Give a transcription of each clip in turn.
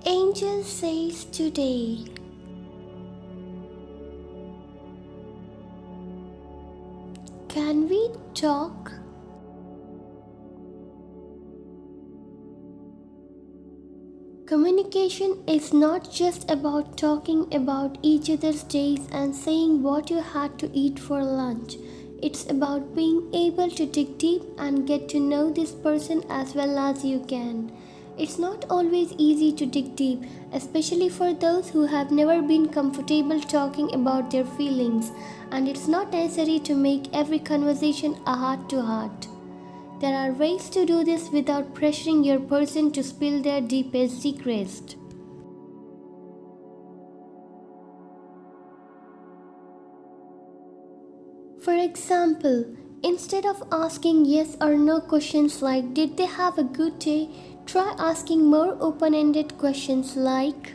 Angel says today, can we talk? Communication is not just about talking about each other's days and saying what you had to eat for lunch. It's about being able to dig deep and get to know this person as well as you can. It's not always easy to dig deep, especially for those who have never been comfortable talking about their feelings, and it's not necessary to make every conversation a heart-to-heart. There are ways to do this without pressuring your person to spill their deepest secrets. For example, instead of asking yes or no questions like did they have a good day, try asking more open-ended questions like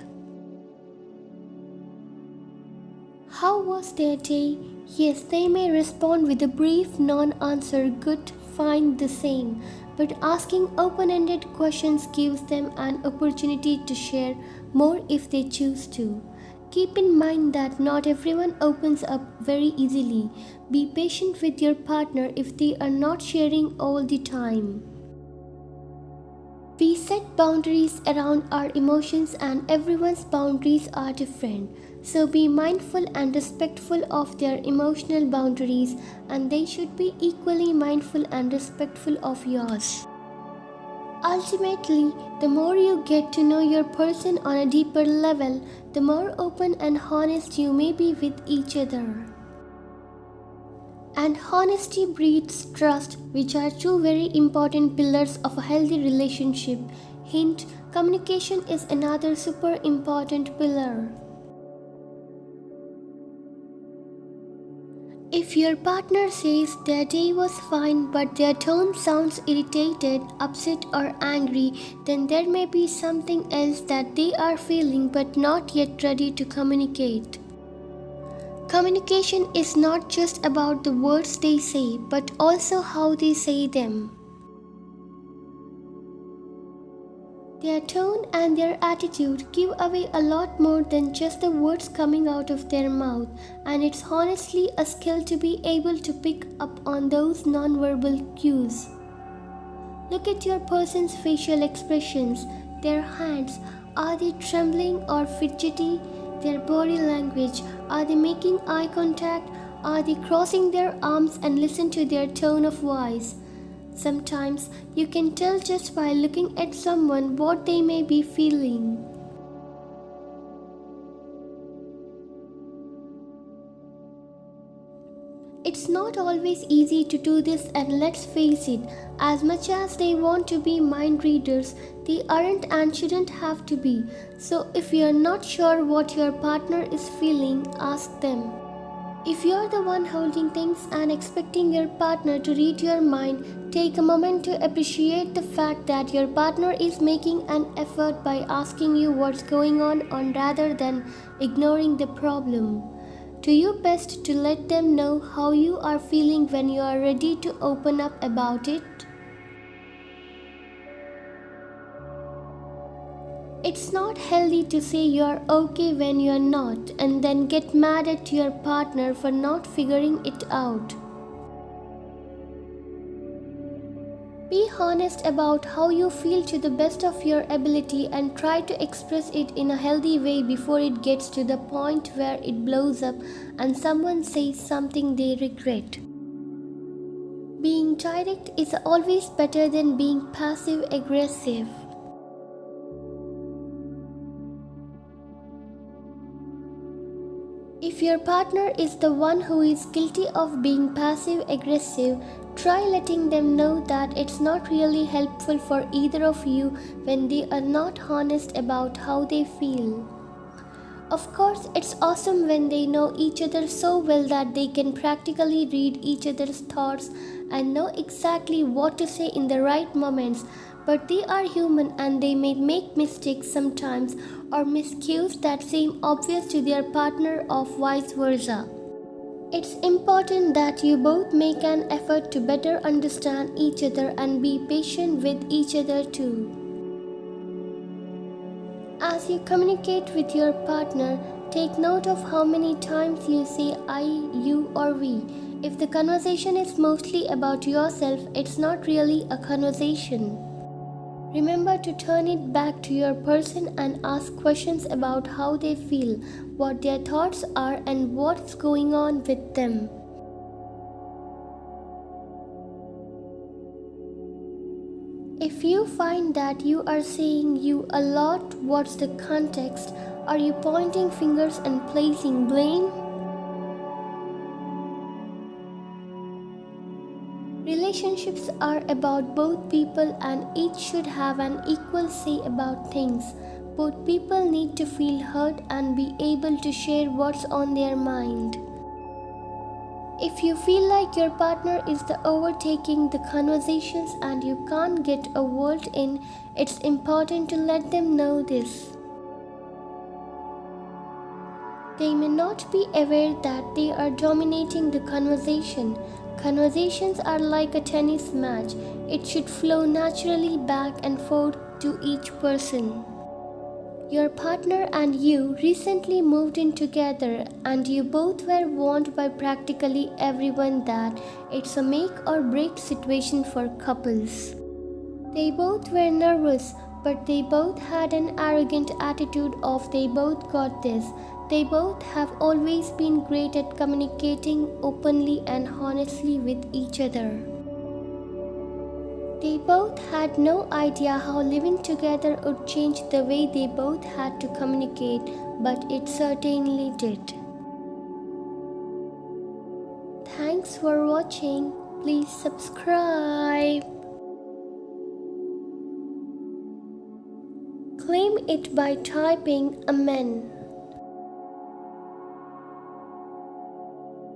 how was their day? Yes, they may respond with a brief non-answer, good, fine, the same. But asking open-ended questions gives them an opportunity to share more if they choose to. Keep in mind that not everyone opens up very easily. Be patient with your partner if they are not sharing all the time. We set boundaries around our emotions and everyone's boundaries are different. So be mindful and respectful of their emotional boundaries, and they should be equally mindful and respectful of yours. Ultimately, the more you get to know your person on a deeper level, the more open and honest you may be with each other. And honesty breeds trust, which are two very important pillars of a healthy relationship. Hint, communication is another super important pillar. If your partner says their day was fine but their tone sounds irritated, upset or angry, then there may be something else that they are feeling but not yet ready to communicate. Communication is not just about the words they say but also how they say them. Their tone and their attitude give away a lot more than just the words coming out of their mouth, and it's honestly a skill to be able to pick up on those non-verbal cues. Look at your person's facial expressions, their hands, are they trembling or fidgety? Their body language, are they making eye contact? Are they crossing their arms? And listen to their tone of voice. Sometimes you can tell just by looking at someone what they may be feeling. It's not always easy to do this, and let's face it, as much as they want to be mind readers, they aren't and shouldn't have to be. So if you're not sure what your partner is feeling, ask them. If you're the one holding things and expecting your partner to read your mind, take a moment to appreciate the fact that your partner is making an effort by asking you what's going on rather than ignoring the problem. Do your best to let them know how you are feeling when you are ready to open up about it. It's not healthy to say you're okay when you're not and then get mad at your partner for not figuring it out. Be honest about how you feel to the best of your ability and try to express it in a healthy way before it gets to the point where it blows up and someone says something they regret. Being direct is always better than being passive-aggressive. If your partner is the one who is guilty of being passive-aggressive, try letting them know that it's not really helpful for either of you when they are not honest about how they feel. Of course, it's awesome when they know each other so well that they can practically read each other's thoughts and know exactly what to say in the right moments, but they are human and they may make mistakes sometimes or miss cues that seem obvious to their partner or vice versa. It's important that you both make an effort to better understand each other and be patient with each other too. As As you communicate with your partner, take note of how many times you say I, you, or we. If the conversation is mostly about yourself, it's not really a conversation. Remember to turn it back to your person and ask questions about how they feel, what their thoughts are, and what's going on with them. If you find that you are saying you a lot, what's the context? Are you pointing fingers and placing blame? Relationships are about both people and each should have an equal say about things. Both people need to feel heard and be able to share what's on their mind. If you feel like your partner is overtaking the conversations and you can't get a word in, it's important to let them know this. They may not be aware that they are dominating the conversation. Conversations are like a tennis match. It should flow naturally back and forth to each person. Your partner and you recently moved in together and you both were warned by practically everyone that it's a make or break situation for couples. They both were nervous, but they both had an arrogant attitude of they both got this. They both have always been great at communicating openly and honestly with each other. They both had no idea how living together would change the way they both had to communicate, but it certainly did. Thanks for watching. Please subscribe. Claim it by typing Amen.